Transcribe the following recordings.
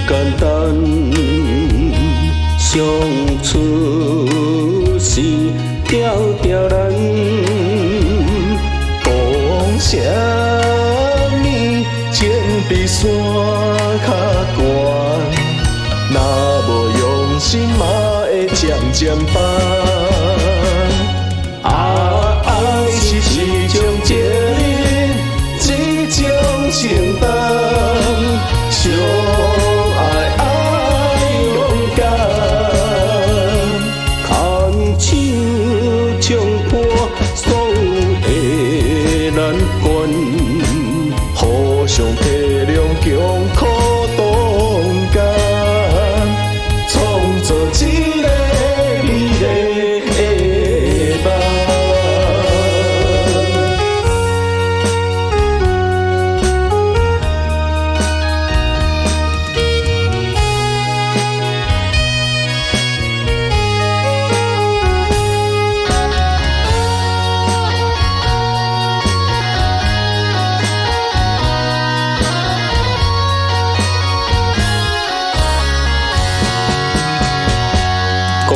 简单，相处是条条难。讲啥物情比山较悬，若无用心嘛会渐渐放。爱是一种责任，一种承担。相爱勇敢，牵手冲破所有的难关，互相体谅，共苦同甘，创造一个美丽的梦。讲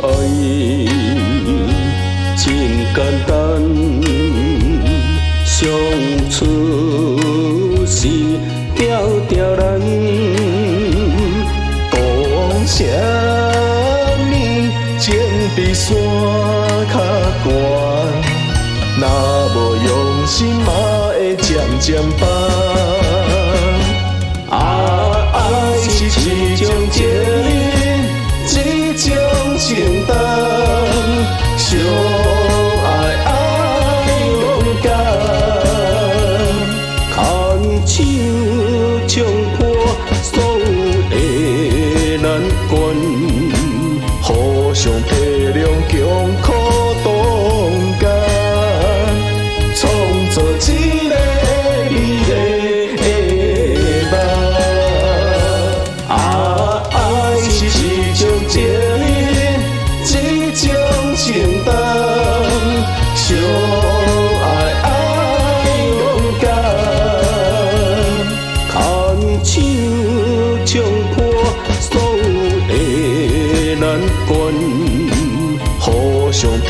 爱真简单，相处是条条难。讲啥物情比山较悬，若无用心嘛会渐渐放。爱是一种责任，一种承担，相爱勇敢，牵手冲破所有的难关，互相体谅，共苦同甘，创造一个美丽的梦。爱是一种责任，一种承担，相爱勇敢，牵手冲破所有的难关，互相体